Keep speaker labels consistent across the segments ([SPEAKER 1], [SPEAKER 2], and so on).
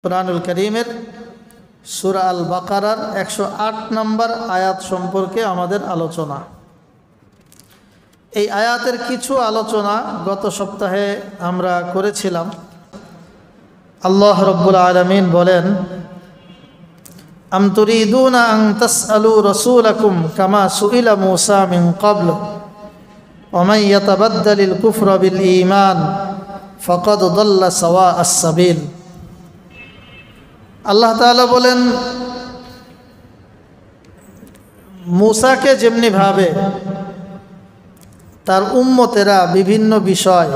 [SPEAKER 1] কুরআনুল কারীমের সূরা আল বাকারার 108 নম্বর আয়াত সম্পর্কে আমাদের আলোচনা। এই আয়াতের কিছু আলোচনা গত সপ্তাহে আমরা করেছিলাম। আল্লাহ রাব্বুল আলামিন বলেন, আম তুরিদুনা আন তাসআলু রাসূলাকুম কামা সুইলা মূসা মিন ক্বাবল ওয়া মান ইয়াতাবাদ্দালিল কুফরা বিল ঈমান ফাকাদ দাল্লা সাওয়াআস সাবিল। আল্লাহ তাআলা বলেন, মূসাকে যেমনিভাবে তার উম্মতেরা বিভিন্ন বিষয়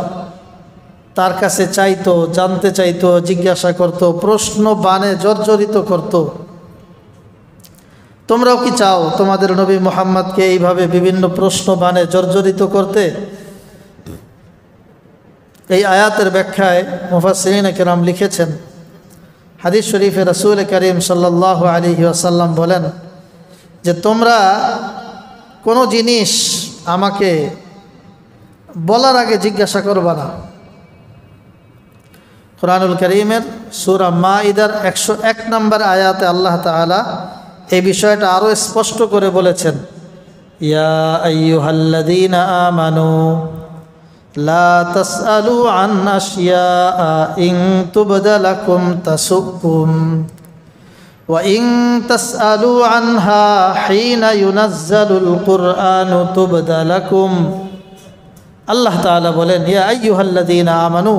[SPEAKER 1] তার কাছে চাইতো, জানতে চাইতো, জিজ্ঞাসা করত, প্রশ্ন বাণে জর্জরিত করত, তোমরাও কি চাও তোমাদের নবী মুহাম্মদকে এইভাবে বিভিন্ন প্রশ্ন বাণে জর্জরিত করতে? এই আয়াতের ব্যাখ্যায় মুফাসসিরিনে কেরাম লিখেছেন, হাদিস শরীফে রাসূল করিম সাল্লাল্লাহু আলাইহি ওয়াসাল্লাম বলেন যে তোমরা কোনো জিনিস আমাকে বলার আগে জিজ্ঞাসা করবা না। কুরআনুল কারীমের সূরা মাঈদার 101 নম্বর আয়াতে আল্লাহ তাআলা এই বিষয়টা আরও স্পষ্ট করে বলেছেন, ইয়া আইয়ুহাল্লাযীনা আমানু লা তাসআলু আন আশিয়াআ ইন তুবদা লাকুম তাসুকুম ওয়া ইন তাসআলু আনহা হিনা ইউনাজ্জালুল কুরআনু তুবদা লাকুম। আল্লাহ তাআলা বলেন, ইয়া আইয়ুহাল্লাযীনা আমানু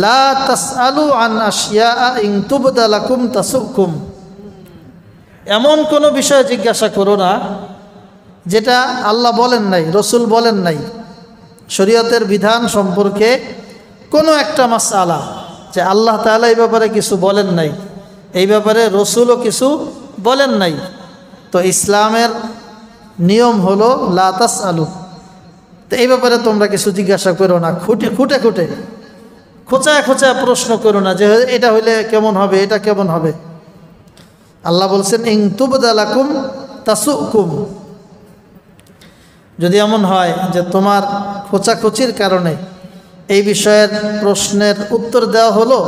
[SPEAKER 1] লা তাসআলু আন আশিয়াআ ইন তুবদা লাকুম তাসুকুম। এমন কোনো বিষয় জিজ্ঞাসা করো না যেটা আল্লাহ বলেন নাই, রসুল বলেন নাই। শরীয়তের বিধান সম্পর্কে কোনো একটা মাসআলা যে আল্লাহ তাআলা এই ব্যাপারে কিছু বলেন নাই, এই ব্যাপারে রসুলও কিছু বলেন নাই, তো ইসলামের নিয়ম হলো লা তাসআলু। তো এই ব্যাপারে তোমরা কিছু জিজ্ঞাসা করো না, খুঁটে খোঁচায় প্রশ্ন করো না যে এটা হইলে কেমন হবে, এটা কেমন হবে। আল্লাহ বলছেন, ইন তুবদা লাকুম তাসুকুম। যদি এমন হয় যে তোমার খোঁচাখুচির কারণে এই বিষয়ের প্রশ্নের উত্তর দেওয়া হলো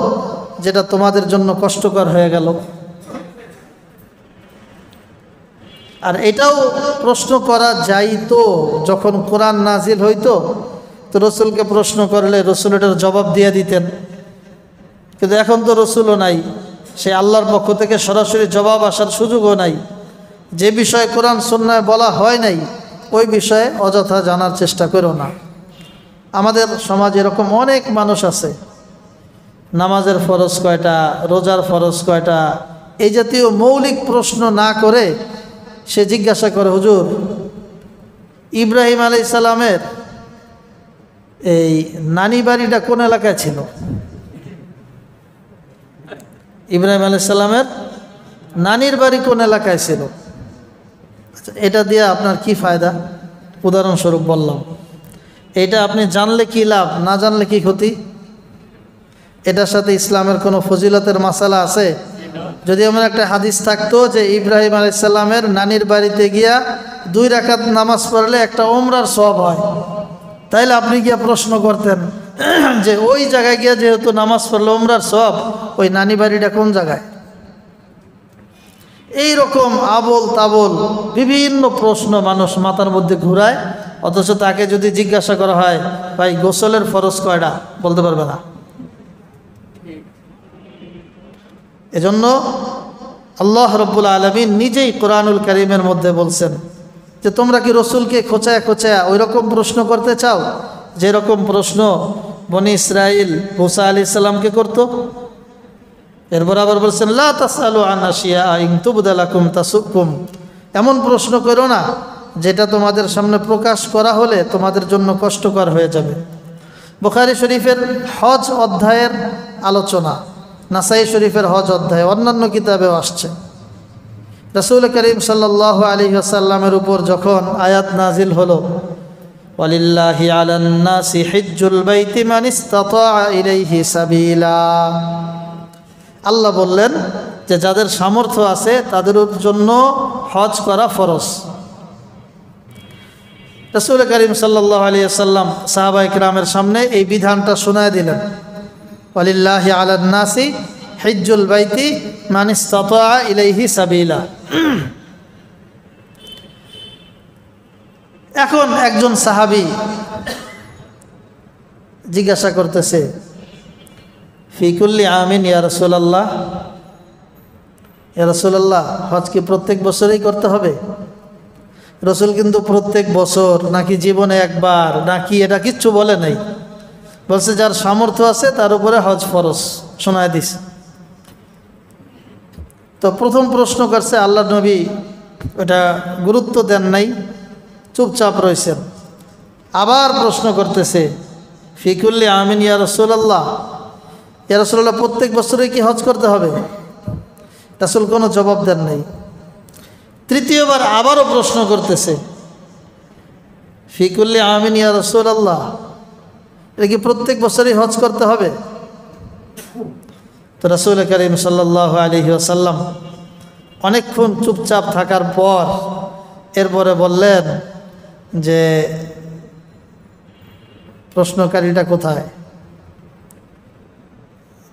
[SPEAKER 1] যেটা তোমাদের জন্য কষ্টকর হয়ে গেল, আর এটাও প্রশ্ন করা যাইতো যখন কোরআন নাজিল হইতো, তো রসুলকে প্রশ্ন করলে রসুল এটার জবাব দিয়ে দিতেন। কিন্তু এখন তো রসুলও নাই, সে আল্লাহর পক্ষ থেকে সরাসরি জবাব আসার সুযোগও নাই। যে বিষয়ে কোরআন সুন্নায় বলা হয় নাই ওই বিষয়ে অযথা জানার চেষ্টা করো না। আমাদের সমাজে এরকম অনেক মানুষ আছে, নামাজের ফরজ কয়টা, রোজার ফরজ কয়টা, এই জাতীয় মৌলিক প্রশ্ন না করে সে জিজ্ঞাসা করে, হুজুর ইব্রাহিম আলাইহিস সালামের এই নানি বাড়িটা কোন এলাকায় ছিল? ইব্রাহিম আলাইহিস সালামের নানির বাড়ি কোন এলাকায় ছিল? আচ্ছা, এটা দিয়ে আপনার কি ফায়দা? উদাহরণস্বরূপ বললাম, এটা আপনি জানলে কি লাভ, না জানলে কি ক্ষতি? এটার সাথে ইসলামের কোনো ফজিলতের মাসালা আছে? যদি এমন একটা হাদিস থাকতো যে ইব্রাহিম আলাইহিস সালামের নানির বাড়িতে গিয়া 2 রাকাত নামাজ পড়লে একটা উমরার সওয়াব হয়, তাইলে আপনি গিয়া প্রশ্ন করতেন যে ওই জায়গায় গিয়া যেহেতু নামাজ পড়লে উমরার সওয়াব, ওই নানি বাড়িটা কোন জায়গায়? এই রকম আবল তাবল বিভিন্ন প্রশ্ন মানুষ মাথার মধ্যে ঘুরায়, অথচ তাকে যদি জিজ্ঞাসা করা হয়, ভাই গোসলের ফরজ কয়টা, বলতে পারবে না। এজন্য আল্লাহ রাব্বুল আলামিন নিজেই কোরআনুল কারীমের মধ্যে বলছেন যে তোমরা কি রসুলকে খোঁচায় ওই রকম প্রশ্ন করতে চাও যেরকম প্রশ্ন বনি ইসরাইল মূসা আলাইহিস সালামকে করতো? এরপর আবার বলছেন, লা তাসআলু আন আশিয়া ইন তুবদা লাকুম তাসুকুম। এমন প্রশ্ন করো না যেটা তোমাদের সামনে প্রকাশ করা হলে তোমাদের জন্য কষ্টকর হয়ে যাবে। বুখারী শরীফের হজ অধ্যায়ের আলোচনা, নাসাই শরীফের হজ অধ্যায়, অন্যান্য কিতাবেও আসছে। রাসূল করিম সাল্লাল্লাহু আলাইহি ওয়াসাল্লামের উপর যখন আয়াত নাজিল হলো, ওয়ালিল্লাহি আলান নাসি হিজ্জুল বাইতি মান ইসতাতা ইলাইহি সাবিলা, আল্লাহ বললেন যে যাদের সামর্থ্য আছে তাদের জন্য হজ করা ফরজ। রাসূল করিম সাল্লাল্লাহু আলাইহি ওয়াসাল্লাম সাহাবায়ে কেরামের সামনে এই বিধানটা শোনায় দিলেন, ওয়ালিল্লাহি আলান নাসি হিজ্জুল বাইতি মান ইসতাতা ইলাইহি সাবিলা। এখন একজন সাহাবী জিজ্ঞাসা করতেছে, ফি কুল্লি আমিন ইয়া রাসূলুল্লাহ, ইয়া রাসূলুল্লাহ হজ কি প্রত্যেক বছরেই করতে হবে? রসুল কিন্তু প্রত্যেক বছর নাকি জীবনে একবার নাকি এটা কিচ্ছু বলে নাই, বলছে যার সামর্থ্য আছে তার উপরে হজ ফরজ শোনায় দিস। তো প্রথম প্রশ্ন করছে আল্লাহ নবী, ওটা গুরুত্ব দেন নাই, চুপচাপ রয়েছেন। আবার প্রশ্ন করতেছে, ফিকুল্লি আমিন ইয়া রাসূলুল্লাহ, ইয়া রাসূলুল্লাহ প্রত্যেক বছরে কি হজ করতে হবে? রাসূল কোনো জবাব দেন নাই। তৃতীয়বার আবারও প্রশ্ন করতেছে, ফিকুল্লি আমিন ইয়া রাসূলুল্লাহ, এটা কি প্রত্যেক বছরই হজ করতে হবে? তো রাসূল কারীম সাল্লাল্লাহু আলাইহি ওয়াসাল্লাম অনেকক্ষণ চুপচাপ থাকার পর এরপরে বললেন যে প্রশ্নকারীটা কোথায়?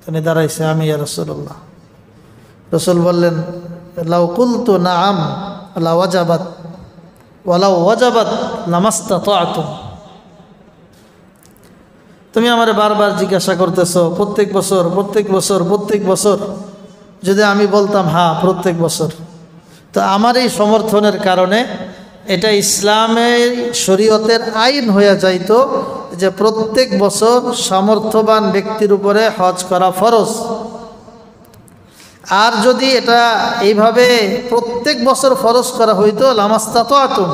[SPEAKER 1] তিনি দাঁড়াইছে, আমি ইয়া রাসূলুল্লাহ। রাসূল বললেন, লাউ কুলতু নাআম লা ওয়াজাবাত ওয়ালাউ ওয়াজাবাত লামাস্তাতা'তুম। তুমি আমারে বারবার জিজ্ঞাসা করতেছো প্রত্যেক বছর প্রত্যেক বছর প্রত্যেক বছর, যদি আমি বলতাম হ্যাঁ প্রত্যেক বছর, তো আমার এই সমর্থনের কারণে এটা ইসলামের শরীয়তের আইন হয়ে যাইতো যে প্রত্যেক বছর সামর্থ্যবান ব্যক্তির উপরে হজ করা ফরজ। আর যদি এটা এইভাবে প্রত্যেক বছর ফরজ করা হইতো লামাস্তাতা'তুম,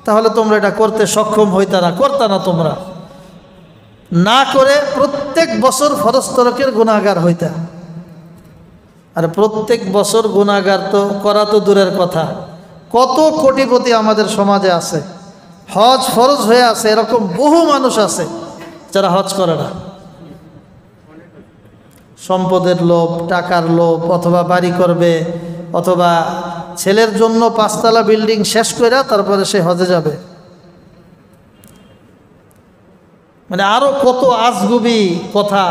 [SPEAKER 1] তাহলে তোমরা এটা করতে সক্ষম হইতা না, করতা না, তোমরা না করে প্রত্যেক বছর ফরজ তরকের গুনাহগার হইতা। আর প্রত্যেক বছর গুনাহগার তো করা তো দূরের কথা, কত কোটিপতি আমাদের সমাজে আছে, হজ ফরজ হয়ে আছে, এরকম বহু মানুষ আছে যারা হজ করে না। সম্পদের লোভ, টাকার লোভ, অথবা বাড়ি করবে, অথবা ছেলের জন্য 5 তলা বিল্ডিং শেষ করে তারপরে সে হজে যাবে। মানে আরও কত আজগুবি কথা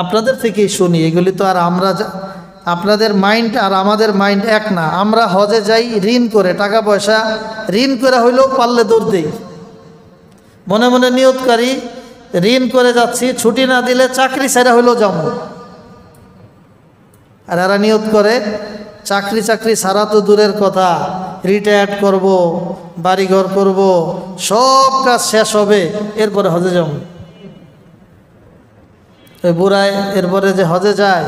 [SPEAKER 1] আপনাদের থেকেই শুনি, এগুলি তো আর আমরা, আপনাদের মাইন্ড আর আমাদের মাইন্ড এক না। আমরা হজে যাই ঋণ করে, টাকা পয়সা ঋণ করে হইলেও পারলে দৌড় দেই, মনে মনে নিয়তকারী ঋণ করে যাচ্ছি, ছুটি না দিলে চাকরি ছেড়ে হইলেও যাবো। আর এরা নিয়ত করে চাকরি ছাড়া তো দূরের কথা, রিটায়ার্ড করব, বাড়িঘর করব, সব কাজ শেষ হবে, এরপরে হজে যাব। ওই বুড়ায় এরপরে যে হজে যায়,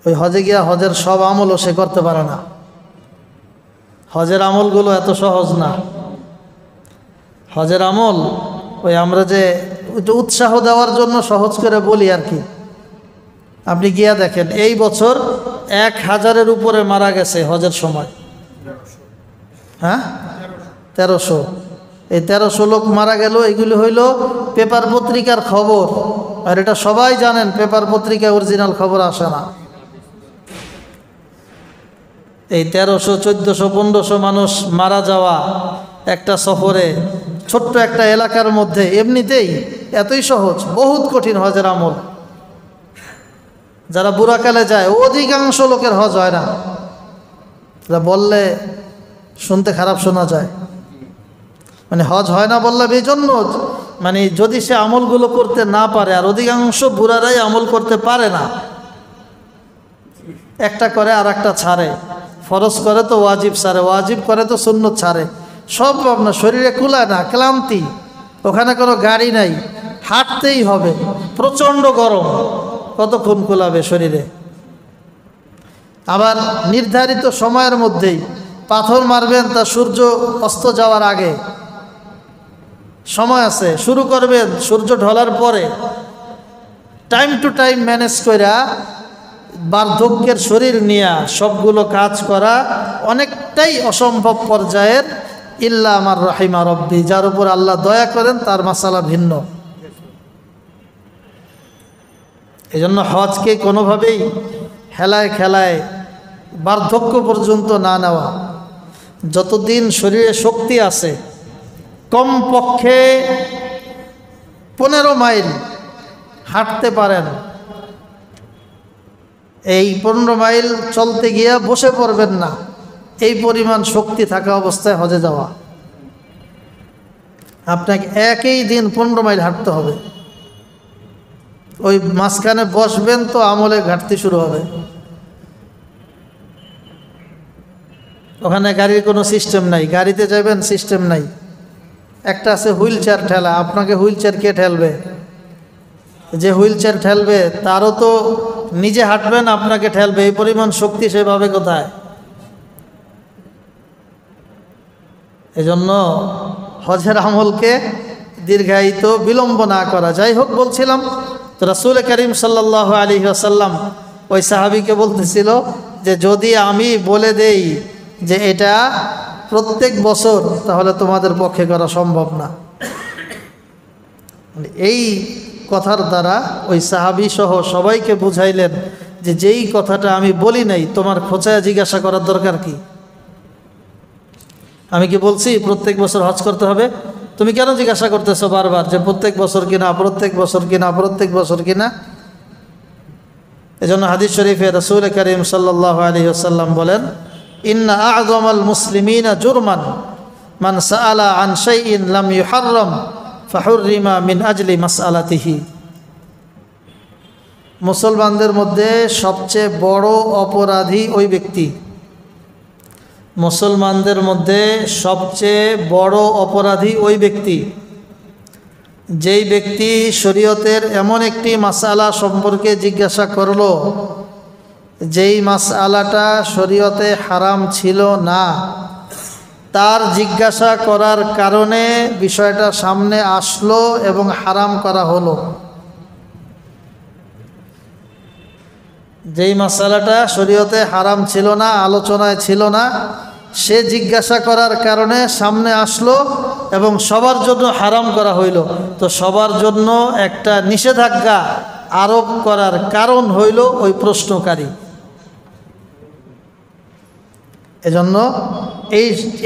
[SPEAKER 1] ওই হজে গিয়া হজের সব আমলও সে করতে পারে না। হজের আমলগুলো এত সহজ না। হজের আমল ওই আমরা যে উৎসাহ দেওয়ার জন্য সহজ করে বলি আর কি। আপনি গিয়া দেখেন, এই বছর 1000-এর উপরে মারা গেছে হজের সময়। হ্যাঁ, 1300। এই 1300 লোক মারা গেল, এগুলি হইল পেপার পত্রিকার খবর। আর এটা সবাই জানেন, পেপার পত্রিকায় অরিজিনাল খবর আসে না। এই 1300, 1400, 1500 মানুষ মারা যাওয়া একটা সফরে, ছোট্ট একটা এলাকার মধ্যে, এমনিতেই এতই সহজ, বহুত কঠিন হজের আমল। যারা বুড়াকালে যায়, অধিকাংশ লোকের হজ হয় না। বললে শুনতে খারাপ শোনা যায়, মানে হজ হয় না বললাম এই জন্য, মানে যদি সে আমলগুলো করতে না পারে, আর অধিকাংশ বুড়ারাই আমল করতে পারে না, একটা করে আর একটা ছাড়ে, ফরজ করে তো ওয়াজিব ছাড়ে, ওয়াজিব করে তো সুন্নত ছাড়ে, সব আপনার শরীরে কুলায় না, ক্লান্তি, ওখানে কোনো গাড়ি নাই, হাঁটতেই হবে, প্রচণ্ড গরম, কতক্ষণ কুলাবে শরীরে। আবার নির্ধারিত সময়ের মধ্যেই পাথর মারবেন, তা সূর্য অস্ত যাওয়ার আগে সময় আছে, শুরু করবেন সূর্য ঢলার পরে, টাইম টু টাইম ম্যানেজ করা, বার্ধক্যের শরীর নিয়ে সবগুলো কাজ করা অনেকটাই অসম্ভব পর্যায়ের। ইল্লা আমার রাহিমা রব্বি, যার উপর আল্লাহ দয়া করেন তার মাসালা ভিন্ন। এই জন্য হজকে কোনোভাবেই হেলায় খেলায় বার্ধক্য পর্যন্ত না নেওয়া। যতদিন শরীরে শক্তি আছে, কমপক্ষে 15 মাইল হাঁটতে পারেন, এই 15 মাইল চলতে গিয়ে বসে পড়বেন না, এই পরিমাণ শক্তি থাকা অবস্থায় হজে যাওয়া। আপনাকে একই দিন 15 মাইল হাঁটতে হবে। ওই মাঝখানে বসবেন তো আমলে ঘাটতি শুরু হবে। ওখানে গাড়ির কোনো সিস্টেম নাই, গাড়িতে যাবেন সিস্টেম নাই। একটা আছে হুইল চেয়ার ঠেলা, আপনাকে হুইল চেয়ার কে ঠেলবে? যে হুইল চেয়ার ঠেলবে তারও তো নিজে হাঁটবেন, আপনাকে ঠেলবে। এই পরিমাণ শক্তি সেভাবে কোথায়? এজন্য হজের আমলকে দীর্ঘায়িত বিলম্ব না করা। যাই হোক, বলছিলাম তো রাসূল করিম সাল্লাল্লাহু আলাইহি ওয়াসাল্লাম ওই সাহাবীকে বলতেছিল যে যদি আমি বলে দেই যে এটা প্রত্যেক বছর, তাহলে তোমাদের পক্ষে করা সম্ভব না। এই কথার দ্বারা ওই সাহাবী সহ সবাইকে বুঝাইলেন যে যেই কথাটা আমি বলি নাই তোমার খোঁচায় জিজ্ঞাসা করার দরকার কি? আমি কি বলছি প্রত্যেক বছর হজ করতে হবে? তুমি কেন জিজ্ঞাসা করতেছো বারবার যে প্রত্যেক বছর কিনা, প্রত্যেক বছর কিনা, প্রত্যেক বছর কিনা? এজন্য হাদিস শরীফে রাসূল করিম সাল্লাল্লাহু আলাইহি ওয়াসাল্লাম বলেন, ইন্না আ'যামাল মুসলিমিনা জুরমান মান সাআলা আন শাইইন লাম ইউহাররাম ফাহুররিমা মিন আজলি মাসআলাতিহি। মুসলমানদের মধ্যে সবচেয়ে বড় অপরাধী ওই ব্যক্তি, মুসলমানদের মধ্যে সবচেয়ে বড় অপরাধী ওই ব্যক্তি যেই ব্যক্তি শরীয়তের এমন একটি মাসআলা সম্পর্কে জিজ্ঞাসা করলো যেই মাসআলাটা শরীয়তে হারাম ছিল না, তার জিজ্ঞাসা করার কারণে বিষয়টা সামনে আসলো এবং হারাম করা হলো। যেই মাসআলাটা শরীয়তে হারাম ছিল না, আলোচনায় ছিল না, সে জিজ্ঞাসা করার কারণে সামনে আসলো এবং সবার জন্য হারাম করা হইল। তো সবার জন্য একটা নিষেধাজ্ঞা আরোপ করার কারণ হইল ওই প্রশ্নকারী। এজন্য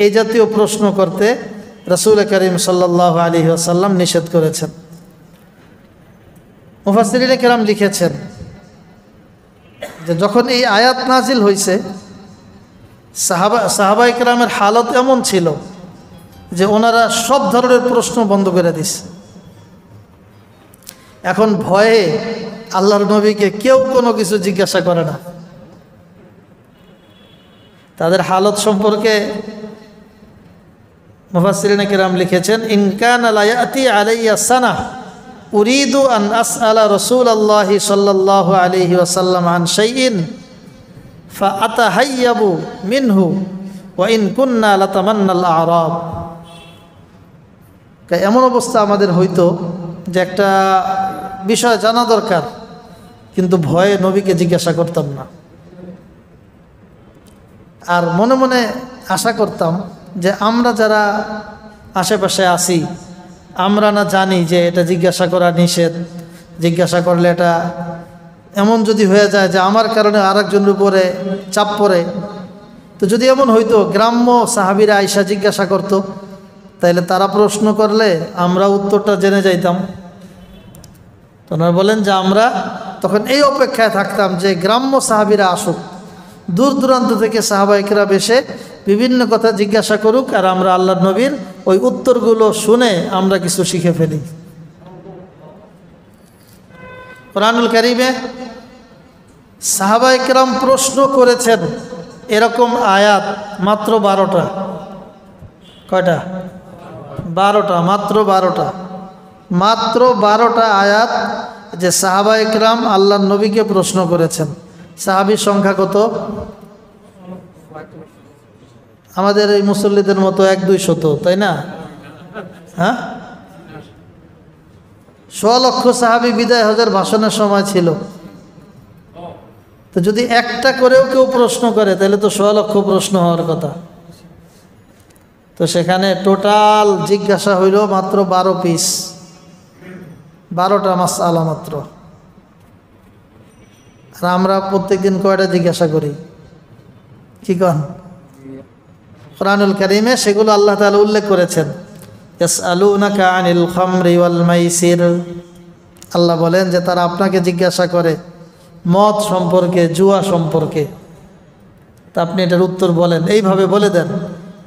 [SPEAKER 1] এই জাতীয় প্রশ্ন করতে রাসূল করিম সাল্লাল্লাহু আলাইহি ওয়াসাল্লাম নিষেধ করেছেন। মুফাসসিরিনে কেরাম লিখেছেন যে যখন এই আয়াত নাজিল হয়েছে, সাহাবায়ে কেরামের হালত এমন ছিল যে ওনারা সব ধরনের প্রশ্ন বন্ধ করে দিছে। এখন ভয়ে আল্লাহর নবীকে কেউ কোনো কিছু জিজ্ঞাসা করে না। তাদের হালত সম্পর্কে মুফাসসিরিনে কেরাম লিখেছেন, ইন কানা লা ইয়াতি আলাইয়া সানা উরিদু আন আসআলা রাসূলুল্লাহি সাল্লাল্লাহু আলাইহি ওয়াসাল্লাম আন শাইইন ফাআতাহাইয়াবু মিনহু ওয়া ইন কুন্না লাতামান্নাল আ'রাব। এমন অবস্থা আমাদের হইতো যে একটা বিষয় জানা দরকার, কিন্তু ভয়ে নবীকে জিজ্ঞাসা করতাম না। আর মনে মনে আশা করতাম যে আমরা যারা আশেপাশে আছি, আমরা না জানি যে এটা জিজ্ঞাসা করা নিষেধ, জিজ্ঞাসা করলে এটা এমন যদি হয়ে যায় যে আমার কারণে আরেকজনের উপরে চাপ পড়ে। তো যদি এমন হইতো গ্রাম্য সাহাবীরা আয়েশা জিজ্ঞাসা করত, তাইলে তারা প্রশ্ন করলে আমরা উত্তরটা জেনে যাইতাম। তো ওনারা বলেন যে আমরা তখন এই অপেক্ষায় থাকতাম যে গ্রাম্য সাহাবীরা আসুক, দূর দূরান্ত থেকে সাহাবায়ে কেরাম এসে বিভিন্ন কথা জিজ্ঞাসা করুক, আর আমরা আল্লাহর নবীর ওই উত্তরগুলো শুনে আমরা কিছু শিখে ফেলি। কোরআনুল কারীমে সাহাবায়ে কেরাম প্রশ্ন করেছেন এরকম আয়াত মাত্র 12টা। কয়টা? 12টা, মাত্র 12টা। মাত্র 12টা আয়াত যে সাহাবায়ে কেরাম আল্লাহর নবীকে প্রশ্ন করেছেন। সাহাবীর সংখ্যা কত? আমাদের এই মুসল্লিদের মতো 1-200, তাই না? হ্যাঁ, 100 লক্ষ সাহাবী বিদায় হজের ভাষণের সময় ছিল। তো যদি একটা করেও কেউ প্রশ্ন করে তাহলে তো 100 লক্ষ প্রশ্ন হওয়ার কথা। তো সেখানে টোটাল জিজ্ঞাসা হইল মাত্র 12 পিস, 12টা মাসআলা মাত্র। আর আমরা প্রত্যেকদিন কয়টা জিজ্ঞাসা করি? কি কন? কোরআনুল কারীমে সেগুলো আল্লাহ তাআলা উল্লেখ করেছেন। ইয়াসআলুনাকা আনিল খামরি ওয়াল মাইসির। আল্লাহ বলেন যে তারা আপনাকে জিজ্ঞাসা করে মদ সম্পর্কে, জুয়া সম্পর্কে। তা আপনি এটার উত্তর বলেন, এইভাবে বলে দেন,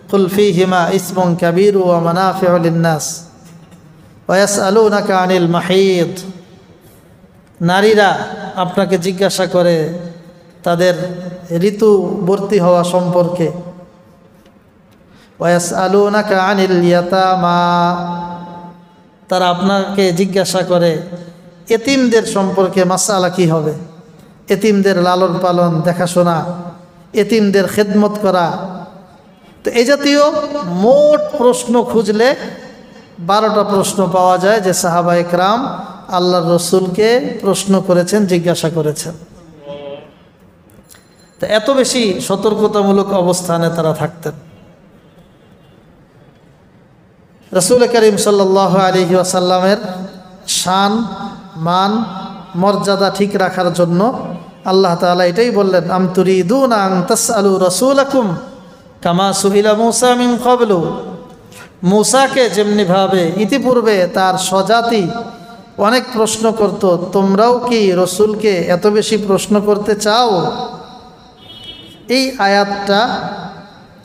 [SPEAKER 1] কুল ফীহিমা ইসমুন কাবীরু ওয়া মানাফিউ লিন-নাস ওয়া ইয়াসআলুনাকা আনিল মাহিদ। নারীরা আপনাকে জিজ্ঞাসা করে তাদের ঋতুবর্তী হওয়া সম্পর্কে। ওয়া ইয়াসআলুনাকা আনিল ইয়াতামা, তারা আপনাকে জিজ্ঞাসা করে এতিমদের সম্পর্কে, মাসআলা কি হবে, এতিমদের লালন পালন, দেখাশোনা, এতিমদের খেদমত করা। তো এই জাতীয় মোট প্রশ্ন খুঁজলে 12টা প্রশ্ন পাওয়া যায় যে সাহাবা একরাম আল্লাহর রসুলকে প্রশ্ন করেছেন, জিজ্ঞাসা করেছেন। তো এত বেশি সতর্কতামূলক অবস্থানে তারা থাকতেন। রাসূল করিম সাল্লাল্লাহু আলাইহি ওয়াসাল্লামের শান, মান, মর্যাদা ঠিক রাখার জন্য আল্লাহ তাআলা এটাই বললেন, আম তুরিদুনা আন তাসআলু রাসূলাকুম কামা সুইলা মূসা মিন ক্বাবলু। মূসাকে যেমনিভাবে ইতিপূর্বে তার স্বজাতি অনেক প্রশ্ন করত, তোমরাও কি রসুলকে এত বেশি প্রশ্ন করতে চাও? এই আয়াতটা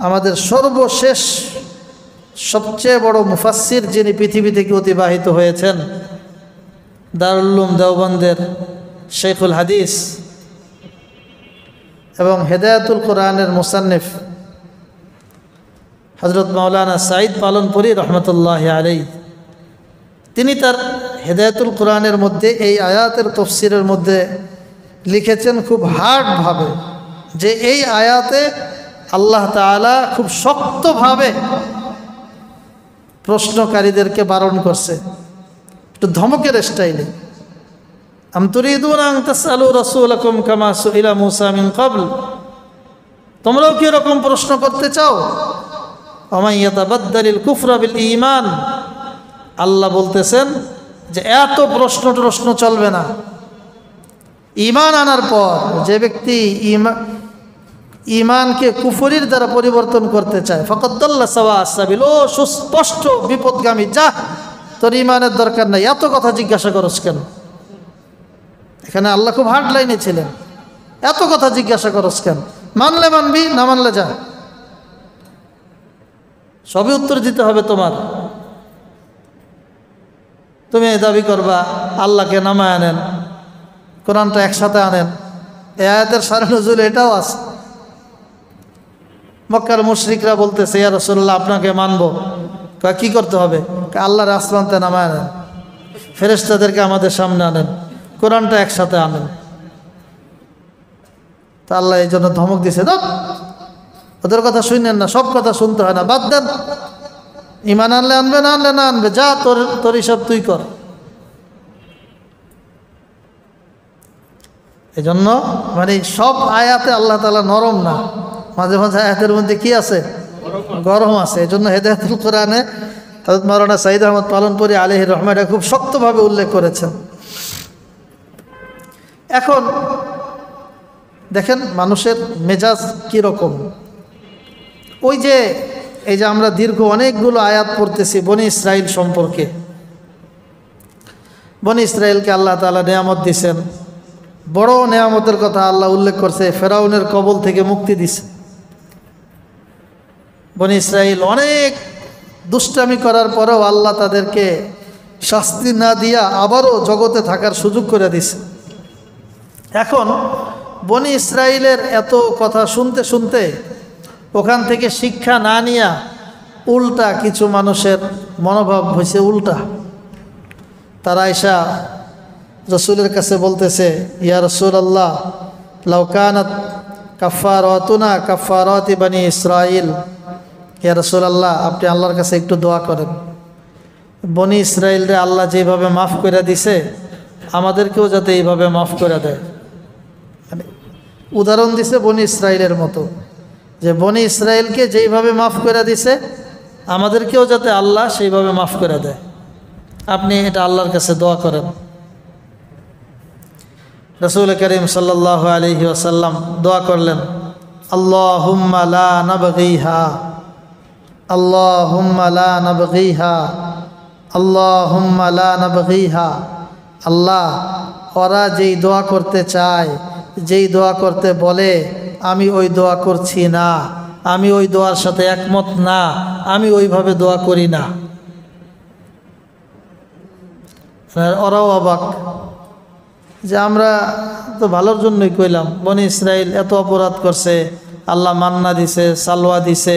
[SPEAKER 1] আমাদের সর্বশেষ সবচেয়ে বড় মুফাসসির যিনি পৃথিবী থেকে অতিবাহিত হয়েছেন, দারুল উলুম দেওবন্দের শেখুল হাদিস এবং হেদায়াতুল কোরআনের মুসান্নিফ হযরত মাওলানা সাঈদ পালনপুরী রহমতুল্লাহি আলাইহি, তিনি তার হেদায়াতুল কোরআনের মধ্যে এই আয়াতের তফসিরের মধ্যে লিখেছেন খুব হার্ডভাবে যে এই আয়াতে আল্লাহ তাআলা খুব শক্তভাবে প্রশ্নকারীদেরকে বারণ করছে, একটু ধমকের স্টাইলে। আম তুরিদুনা আন তাসআলু রাসূলাকুম কামা সুইলা মূসা মিন ক্বাবল, তোমরাও কি এরকম প্রশ্ন করতে চাও? ওয়া মান ইয়াতাবাদ্দালিল কুফরা বিল ঈমান, আল্লাহ বলতেছেন যে এত প্রশ্ন চলবে না। ঈমান আনার পর যে ব্যক্তি ঈমানকে কুফরির দ্বারা পরিবর্তন করতে চায়, ফাকাদ দাল্লা সাওয়া সাবিল, ও সুস্পষ্ট বিপদগামী, যা তোর ঈমানের দরকার নাই, এত কথা জিজ্ঞাসা করছ কেন? এখানে আল্লাহ খুব হার্ড লাইনে ছিলেন, এত কথা জিজ্ঞাসা করছ কেন? মানলে মানবি, না মানলে যা, সবই উত্তর দিতে হবে তোমার। তুমি দাবি করবা আল্লাহকে নামায় আনেন, কোরআনটা একসাথে আনেন, এই আয়াতের সারে নজুল এটাও আছে। মক্কার মুশরিকরা বলতেছে, ইয়া রাসূলুল্লাহ আপনাকে মানবো, কি করতে হবে? আল্লাহর আসমানতে নামায় আনেন, ফেরেশতাদেরকে আমাদের সামনে আনেন, কোরআনটা একসাথে আনেন। তা আল্লাহ এই জন্য ধমক দিছে, ওদের কথা শুনেন না, সব কথা শুনতে হয় না, বাদ দেন, ঈমান আনলে আনবে, না আনলে না আনবে, যা তোর হিসাব তুই কর। এই জন্য মানে সব আয়াতে আল্লাহ তাআলা নরম না, মাঝে মাঝে আয়াতের মধ্যে কি আছে? গরম আছে। এই জন্য হেদায়াতুল কোরআনে হযরত মাওলানা সাঈদ আহমদ পালনপুরী আলাইহি রহমাত খুব শক্তভাবে উল্লেখ করেছেন। এখন দেখেন মানুষের মেজাজ কীরকম। ওই যে এই যে আমরা দীর্ঘ অনেকগুলো আয়াত পড়তেছি বনি ইসরাইল সম্পর্কে, বনি ইসরাইলকে আল্লাহ তাআলা নেয়ামত দিছেন, বড় নেয়ামতের কথা আল্লাহ উল্লেখ করছে, ফেরাউনের কবল থেকে মুক্তি দিছে। বনি ইসরাইল অনেক দুষ্টামি করার পরেও আল্লাহ তাদেরকে শাস্তি না দিয়া আবারও জগতে থাকার সুযোগ করে দিছে। এখন বনি ইসরাইলের এত কথা শুনতে শুনতে ওখান থেকে শিক্ষা না নিয়া উল্টা কিছু মানুষের মনোভাব হয়েছে উল্টা। তারা এসা রসুলের কাছে বলতেছে, ইয়া রাসূলুল্লাহ লাউ কানাত কাফারাতুনা কাফারাতি বনি ইসরাইল, ইয়া রাসূলুল্লাহ আপনি আল্লাহর কাছে একটু দোয়া করেন, বনি ইসরাইলরে আল্লাহ যেভাবে মাফ করে দিছে আমাদেরকেও যাতে এইভাবে মাফ করে দেয়। মানে উদাহরণ দিছে বনি ইসরাইলের মতো, যে বনি ইসরাইলকে যেইভাবে মাফ করে দিছে আমাদেরকেও যাতে আল্লাহ সেইভাবে মাফ করে দেয়। আপনি এটা আল্লাহর কাছে দোয়া করেন। রাসূল করিম সাল্লাল্লাহু আলাইহি ওয়াসাল্লাম দোয়া করলেন, আল্লাহুম্মা লা নাবগিহা, আল্লাহুম্মা লা নাবগিহা, আল্লাহুম্মা লা নাবগিহা। আল্লাহ ওরা যেই দোয়া করতে চায় যেই দোয়া করতে বলে আমি ওই দোয়া করছি না, আমি ওই দোয়ার সাথে একমত না, আমি ওইভাবে দোয়া করি না। ওরাও অবাক যে আমরা তো ভালোর জন্যই কইলাম, বনি ইসরাইল এত অপরাধ করছে, আল্লাহ মান্না দিছে, সালোয়া দিছে,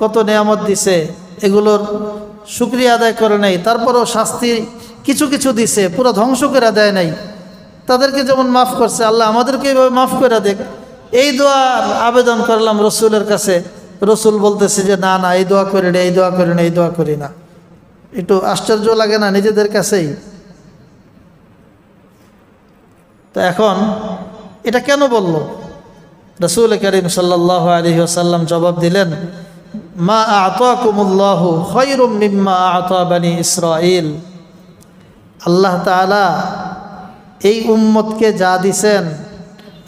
[SPEAKER 1] কত নেয়ামত দিছে, এগুলোর শুকরিয়া আদায় করে নাই, তারপরেও শাস্তি কিছু কিছু দিছে, পুরো ধ্বংস করে দেয় নাই। তাদেরকে যেমন মাফ করছে, আল্লাহ আমাদেরকে এইভাবে মাফ করে দেখ। এই দোয়ার আবেদন করলাম রসুলের কাছে, রসুল বলতেছে যে না না, এই দোয়া করি না, এই দোয়া করি না, এই দোয়া করি না। একটু আশ্চর্য লাগে না নিজেদের কাছেই? তো এখন এটা কেন বলল? রাসূল করিম সাল্লাল্লাহু আলাইহি ওয়াসাল্লাম জবাব দিলেন, মা আ'তাকুমুল্লাহু খায়রুম মিম্মা আ'তা বনি ইসরাঈল। আল্লাহ তাআলা এই উম্মতকে যা দিছেন,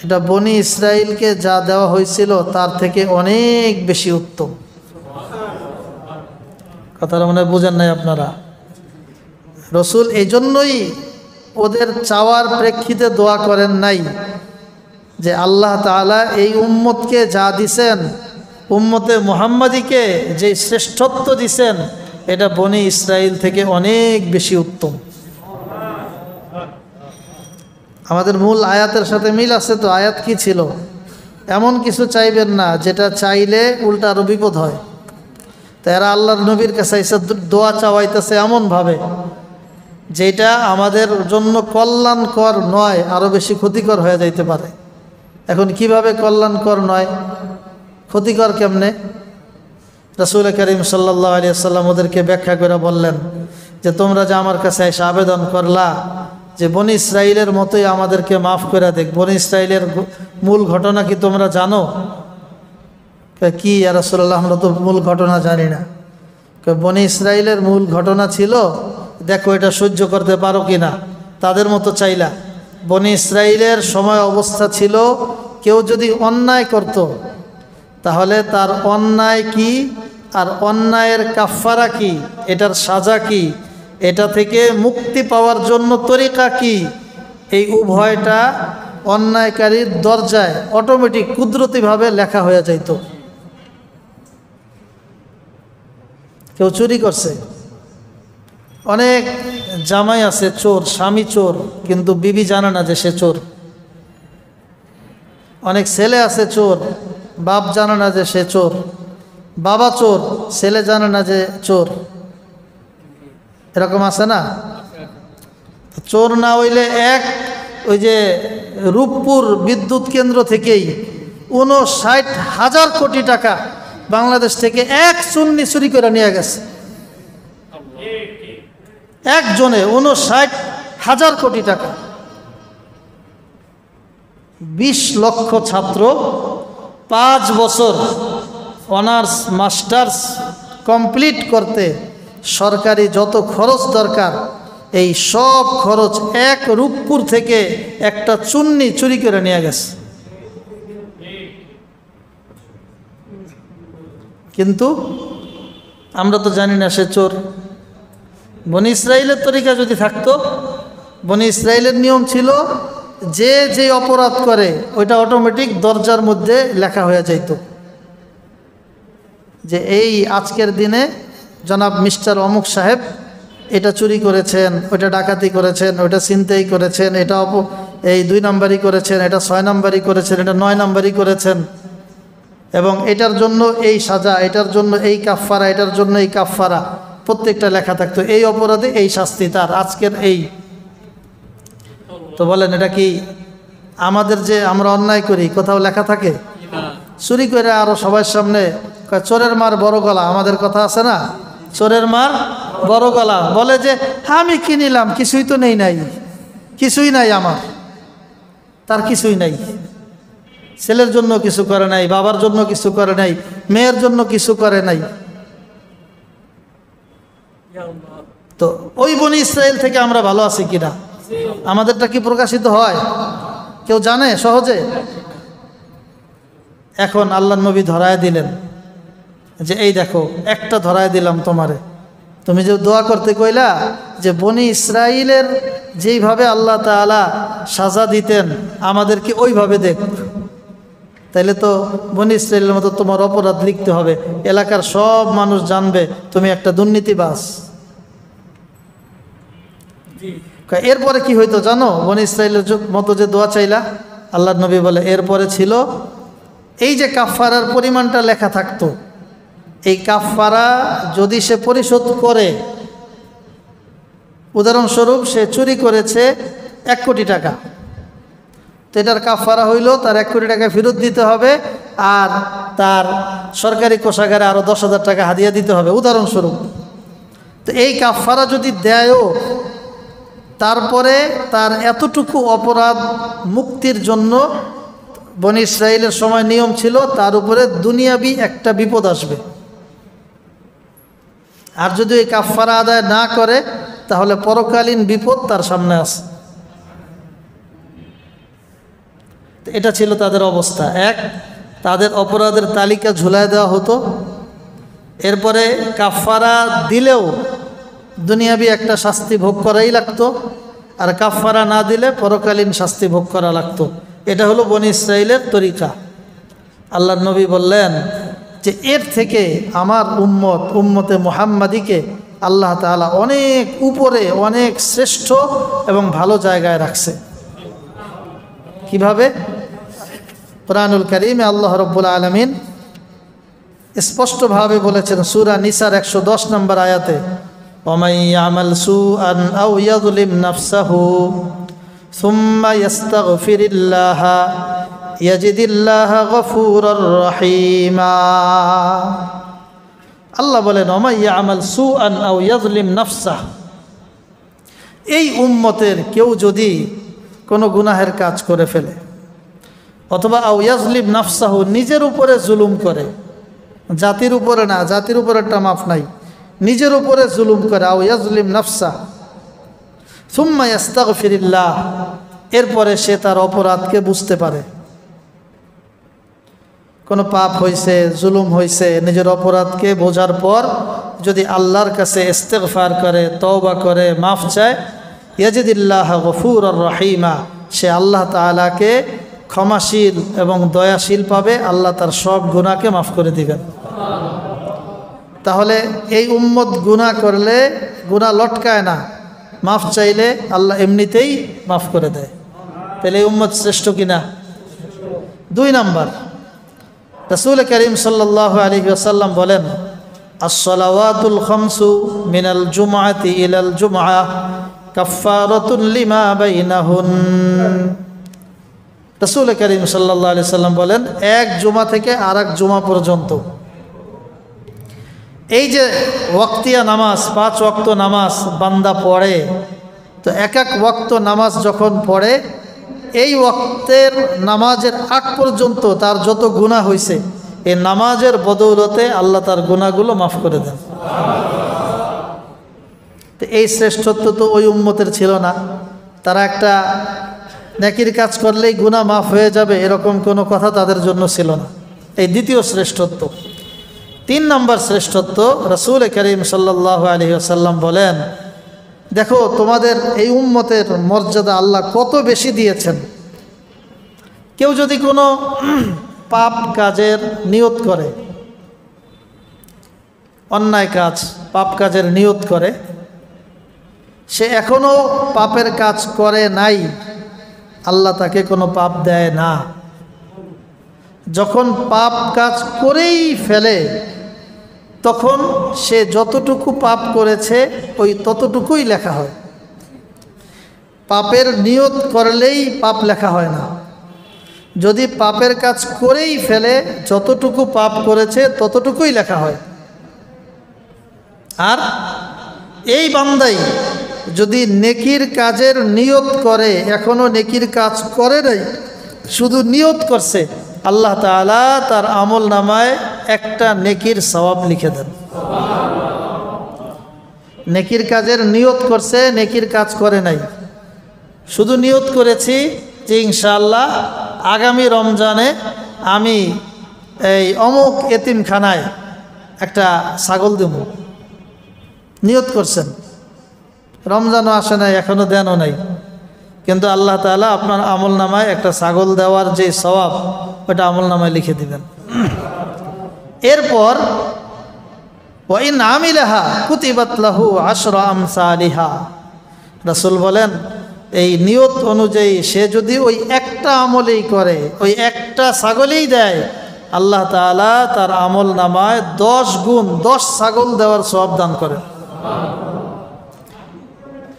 [SPEAKER 1] এটা বনি ইসরাইলকে যা দেওয়া হয়েছিল তার থেকে অনেক বেশি উত্তম। কথাটা মনে বুঝেন নাই আপনারা? রসুল এই জন্যই ওদের চাওয়ার প্রেক্ষিতে দোয়া করেন নাই যে আল্লাহ তাআলা এই উম্মতকে যা দিছেন, উম্মতে মুহাম্মাদিকে যে শ্রেষ্ঠত্ব দিছেন, এটা বনি ইসরাইল থেকে অনেক বেশি উত্তম। আমাদের মূল আয়াতের সাথে মিল আছে তো। আয়াত কি ছিল? এমন কিছু চাইবেন না যেটা চাইলে উল্টা আরো বিপদ হয়। তো এরা আল্লাহর নবীর কাছে এসে দোয়া চাওয়াইতেছে এমনভাবে যেটা আমাদের জন্য কল্যাণকর নয়, আরও বেশি ক্ষতিকর হয়ে যাইতে পারে। এখন কিভাবে কল্যাণকর নয়, ক্ষতিকর কেমনে? রাসূল করিম সাল্লাল্লাহু আলাইহি ওয়াসাল্লাম ওদেরকে ব্যাখ্যা করে বললেন যে তোমরা যে আমার কাছে এসে আবেদন করলা যে বনি ইসরাইলের মতোই আমাদেরকে মাফ করে দেখ, বনি ইসরাইলের মূল ঘটনা কি তোমরা জানো? কি ইয়া রাসূলুল্লাহ, আমরা তো মূল ঘটনা জানি না। বনি ইসরাইলের মূল ঘটনা ছিল, দেখো এটা সহ্য করতে পারো কি না, তাদের মতো চাইলা। বনি ইসরাইলের সময় অবস্থা ছিল, কেউ যদি অন্যায় করত তাহলে তার অন্যায় কি আর অন্যায়ের কাফফারা কি, এটার সাজা কি, এটা থেকে মুক্তি পাওয়ার জন্য তরিকা কি, এই উভয়টা অন্যায়কারীর দরজায় অটোমেটিক কুদরতিভাবে লেখা হয়ে যাইত। কেউ চুরি করছে, অনেক জামাই আছে চোর, স্বামী চোর, কিন্তু বিবি জানে না যে সে চোর। অনেক ছেলে আছে চোর, বাপ জানে না যে সে চোর। বাবা চোর, ছেলে জানে না যে চোর। এরকম আছে না? চোর না হইলে ওই যে রূপপুর বিদ্যুৎ কেন্দ্র থেকেই 59,000 কোটি টাকা বাংলাদেশ থেকে এক চুন্নি চুরি করে নিয়ে গেছে। একজনে 59,000 কোটি টাকা। 20 লক্ষ ছাত্র 5 বছর অনার্স মাস্টার্স কমপ্লিট করতে সরকারি যত খরচ দরকার, এই সব খরচ এক রূপপুর থেকে একটা চুন্নি চুরি করে নিয়ে গেছে। কিন্তু আমরা তো জানি না সে চোর। বনি ইসরাইলের তরিকা যদি থাকতো, বনি ইসরাইলের নিয়ম ছিল যে যে অপরাধ করে ওইটা অটোমেটিক দরজার মধ্যে লেখা হয়ে যাইত যে এই আজকের দিনে জনাব মিস্টার অমুক সাহেব এটা চুরি করেছেন, ওইটা ডাকাতি করেছেন, ওইটা ছিনতাই করেছেন, এটা এই 2 নাম্বারই করেছেন, এটা 6 নাম্বারই করেছেন, এটা 9 নাম্বারই করেছেন, এবং এটার জন্য এই সাজা, এটার জন্য এই কাফফারা, এটার জন্য এই কাফফারা, প্রত্যেকটা লেখা থাকতো। এই অপরাধে এই শাস্তি তার, আজকের এই। তো বলেন এটা কি আমাদের যে আমরা অন্যায় করি কোথাও লেখা থাকে? চুরি করে আরো সবার সামনে চোরের মার বড় গলা, আমাদের কথা আছে না, চোরের মার বড় গলা, বলে যে আমি কি নিলাম, কিছুই তো নেই, নাই কিছুই নাই আমার, তার কিছুই নাই। ছেলের জন্য কিছু করে নাই, বাবার জন্য কিছু করে নাই, মেয়ের জন্য কিছু করে নাই। তো ওই বনি ইসরাইল থেকে আমরা ভালো আছি কিনা, আমাদেরটা কি প্রকাশিত হয়? কেউ জানে সহজে? এখন আল্লাহর নবী ধরায় দিলেন যে এই দেখো একটা ধরায় দিলাম তোমারে, তুমি যে দোয়া করতে কইলা যে বনি ইসরাইলের যেইভাবে আল্লাহ তাআলা সাজা দিতেন আমাদেরকে ওইভাবে দেখ, তাইলে তো বনি ইসরাইলের মতো তোমার অপরাধ লিখতে হবে, এলাকার সব মানুষ জানবে তুমি একটা দুর্নীতিবাজ। এরপরে কি হইতো জানো? বনি ইসরাইলের মতো যে দোয়া চাইলা, আল্লাহর নবী বলে এরপরে ছিল এই যে কাফারার পরিমাণটা লেখা থাকতো, এই কাফারা যদি সে পরিশোধ করে, উদাহরণস্বরূপ সে চুরি করেছে 1 কোটি টাকা, তো এটার কাফারা হইল তার 1 কোটি টাকা ফেরত দিতে হবে, আর তার সরকারি কোষাগারে আরও 10,000 টাকা হাদিয়া দিতে হবে, উদাহরণস্বরূপ। তো এই কাফারা যদি দেয়ও, তারপরে তার এতটুকু অপরাধ মুক্তির জন্য বনি ইসরাইলের সময় নিয়ম ছিল তার উপরে দুনিয়াবি একটা বিপদ আসবে, আর যদি এই কাফারা আদায় না করে তাহলে পরকালীন বিপদ তার সামনে আছে। এটা ছিল তাদের অবস্থা। এক, তাদের অপরাধের তালিকা ঝুলায় দেওয়া হতো, এরপরে কাফারা দিলেও দুনিয়াবি একটা শাস্তি ভোগ করাই লাগতো, আর কাফারা না দিলে পরকালীন শাস্তি ভোগ করা লাগতো। এটা হলো বনি ইসরাইলের তরিকা। আল্লাহর নবী বললেন যে এর থেকে আমার উম্মতে মুহাম্মাদিকে আল্লাহ তাআলা অনেক উপরে, অনেক শ্রেষ্ঠ এবং ভালো জায়গায় রাখছে। কিভাবে? কুরআনুল কারীমে আল্লাহ রাব্বুল আলামিন স্পষ্টভাবে বলেছেন সূরা নিসার 110 নম্বর আয়াতে, ওয়ামান ইয়ামাল সুআন আও ইয়াযলিম নাফসাহু সুম্মা ইয়াস্তাগফিরিল্লাহা ইয়াজিদিল্লাহা গফুরার রহিমা। আল্লাহ বলেন ওয়ামান ইয়ামাল সুআন আও ইয়াযলিম নাফসাহু, এই উম্মতের কেউ যদি কোনো গুনাহের কাজ করে ফেলে, অথবা আও ইয়াজলিম নাফসাহু, নিজের উপরে জুলুম করে, জাতির উপরে না, জাতির উপরে একটা মাফ নাই, নিজের উপরে জুলুম করে, আও ইয়াজলিম নাফসা সুম্মা ইয়াস্তাগফিরিল্লাহ, এরপরে সে তার অপরাধকে বুঝতে পারে, কোনো পাপ হয়েছে, জুলুম হয়েছে, নিজের অপরাধকে বোঝার পর যদি আল্লাহর কাছে ইস্তেগফার করে, তওবা করে, মাফ চায়, ইয়াজিদিল্লাহ গফুরার রহিমা, সে আল্লাহ তাআলাকে ক্ষমাশীল এবং দয়াশীল পাবে, আল্লাহ তার সব গুনাহকে মাফ করে দিবেন। তাহলে এই উম্মত গুনাহ করলে গুনাহ লটকায় না, মাফ চাইলে আল্লাহ এমনিতেই মাফ করে দেয়। তাহলে এই উম্মত শ্রেষ্ঠ কিনা? 2 নাম্বার, রাসূল করিম সাল্লাল্লাহু আলাইহি ওয়াসাল্লাম বলেন আস-সালাওয়াতুল খামসু মিনাল জুমআতি ইলাল জুমআহ কাফফারাতুন লিমা বাইনাহুন। রাসূল করিম সাল্লাল্লাহু আলাইহি ওয়াসাল্লাম বলেন এক জুমা থেকে আরেক জুমা পর্যন্ত এই যে ওয়াক্তিয়া নামাজ, 5 ওয়াক্ত নামাজ বান্দা পড়ে, তো এক ওয়াক্ত নামাজ যখন পড়ে, এই ওয়াক্তের নামাজের আগ পর্যন্ত তার যত গুনাহ হয়েছে, এই নামাজের বদৌলতে আল্লাহ তার গুনাহগুলো মাফ করে দেন। তো এই শ্রেষ্ঠত্ব তো ওই উম্মতের ছিল না। তারা একটা নেকির কাজ করলেই গুনাহ মাফ হয়ে যাবে, এরকম কোনো কথা তাদের জন্য ছিল না। এই দ্বিতীয় শ্রেষ্ঠত্ব। 3 নম্বর শ্রেষ্ঠত্ব, রাসূল করিম সাল্লাল্লাহু আলাইহি ওয়াসাল্লাম বলেন, দেখো তোমাদের এই উম্মতের মর্যাদা আল্লাহ কত বেশি দিয়েছেন। কেউ যদি কোনো পাপ কাজের নিয়ত করে, অন্যায় কাজ, পাপ কাজের নিয়ত করে, সে এখনও পাপের কাজ করে নাই, আল্লাহ তাকে কোনো পাপ দেয় না। যখন পাপ কাজ করেই ফেলে, তখন সে যতটুকু পাপ করেছে ওই ততটুকুই লেখা হয়। পাপের নিয়ত করলেই পাপ লেখা হয় না। যদি পাপের কাজ করেই ফেলে, যতটুকু পাপ করেছে ততটুকুই লেখা হয়। আর এই বান্দাই যদি নেকির কাজের নিয়ত করে, এখনো নেকির কাজ করে নাই, শুধু নিয়ত করছে, আল্লাহ তাআলা তার আমল নামায় একটা নেকির সওয়াব লিখে দেন। নেকির কাজের নিয়ত করছে, নেকির কাজ করে নাই, শুধু নিয়ত করেছি যে ইনশাআল্লাহ আগামী রমজানে আমি এই অমুক এতিমখানায় একটা ছাগল দেব, নিয়ত করছেন, রমজানও আসে নাই, এখনও দেনও নাই, কিন্তু আল্লাহ তাআলা আপনার আমল নামায় একটা ছাগল দেওয়ার যে সওয়াব ওটা আমল নামায় লিখে দিবেন। এরপর ওয়াইন আমিলাহা কুতিবাত লাহু আশরা আমসালিহা, রাসূল বলেন এই নিয়ত অনুযায়ী সে যদি ওই একটা আমলেই করে, ওই একটা ছাগলেই দেয়, আল্লাহ তাআলা তার আমল নামায় 10 গুণ 10 ছাগল দেওয়ার সওয়াব দান করেন।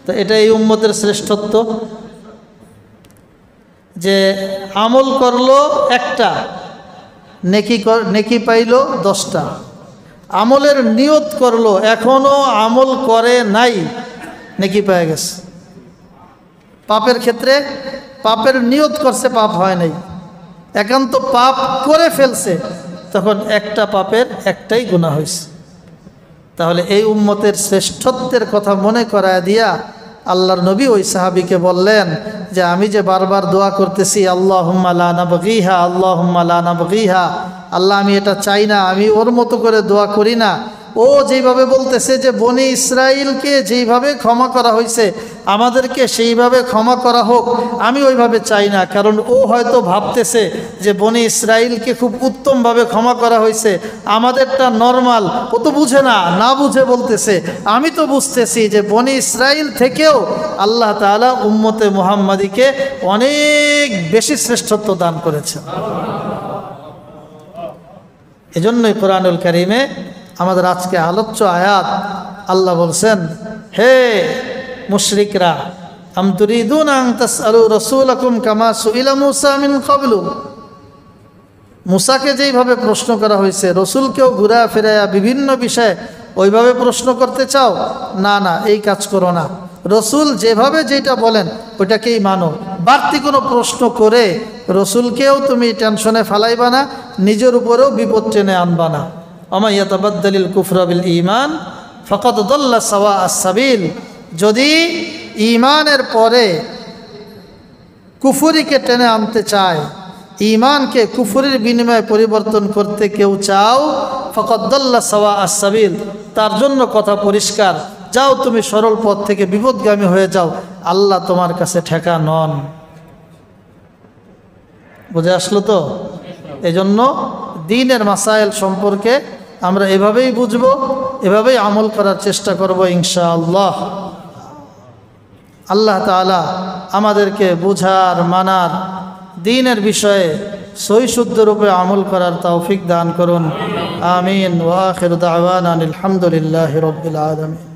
[SPEAKER 1] তো এটা এই উম্মতের শ্রেষ্ঠত্ব যে আমল করলো একটা, নেকি পাইল 10টা। আমলের নিয়ত করলো, এখনো আমল করে নাই, নেকি পেয়ে গেছে। পাপের ক্ষেত্রে পাপের নিয়ত করছে, পাপ হয় নাই, একান্ত পাপ করে ফেলছে, তখন একটা পাপের একটাই গুনাহ হয়েছে। তাহলে এই উম্মতের শ্রেষ্ঠত্বের কথা মনে করায় দিয়া আল্লাহর নবী ওই সাহাবীকে বললেন যে আমি যে বারবার দোয়া করতেছি আল্লাহুম্মা লা নাবগিহা, আল্লাহুম্মা লা নাবগিহা, আল্লাহ আমি এটা চাই না, আমি ওর মতো করে দোয়া করি না। ও যেইভাবে বলতেছে যে বনি ইসরাইলকে যেইভাবে ক্ষমা করা হয়েছে আমাদেরকে সেইভাবে ক্ষমা করা হোক, আমি ওইভাবে চাই না। কারণ ও হয়তো ভাবতেছে যে বনি ইসরাইলকে খুব উত্তমভাবে ক্ষমা করা হয়েছে, আমাদেরটা নরমাল, ও তো বুঝে না, না বুঝে বলতেছে। আমি তো বুঝতেছি যে বনি ইসরাইল থেকেও আল্লাহ তাআলা উম্মতে মুহাম্মাদিকে অনেক বেশি শ্রেষ্ঠত্ব দান করেছেন। এজন্যই কোরআনুল কারীমে আমাদের আজকে আলোচ্য আয়াত আল্লাহ বলছেন, হে মুশরিকরা, আম তুরিদুনা আন তাসআলু রাসূলাকুম কামা সুইলা মূসা মিন ক্বাবলু, মূসাকে যেইভাবে প্রশ্ন করা হয়েছে রসুলকেও ঘুরা ফেরায়া বিভিন্ন বিষয়ে ওইভাবে প্রশ্ন করতে চাও? না না, এই কাজ করো না। রসুল যেভাবে যেটা বলেন ওইটাকেই মানো। বাড়তি কোনো প্রশ্ন করে রসুলকেও তুমি টেনশনে ফালাইবা না, নিজের উপরেও বিপদ টেনে আনবা না। আমা ইয়াতাবাদ্দালিল কুফরা বিল ঈমান ফাকাদ দাল্লা সাওয়া আস-সাবিল, যদি ঈমানের পরে কুফরিকে টেনে আনতে চায়, ঈমানকে কুফরির বিনিময়ে পরিবর্তন করতে কেউ চাও, ফাকাদ দাল্লা সাওয়া আস-সাবিল, তার জন্য কথা পরিষ্কার, যাও তুমি সরল পথ থেকে বিপদগামী হয়ে যাও, আল্লাহ তোমার কাছে ঠেকা নন। বুঝে আসলো তো? এজন্য দ্বীনের মাসাইল সম্পর্কে আমরা এভাবেই বুঝবো, এভাবেই আমল করার চেষ্টা করব ইনশাআল্লাহ। আল্লাহ তাআলা আমাদেরকে বুঝার, মানার, দ্বীনের বিষয়ে সহি শুদ্ধ রূপে আমল করার তৌফিক দান করুন। আমিন। ওয়া আখিরু দাওয়ানা আলহামদুলিল্লাহি রাব্বিল আলামিন।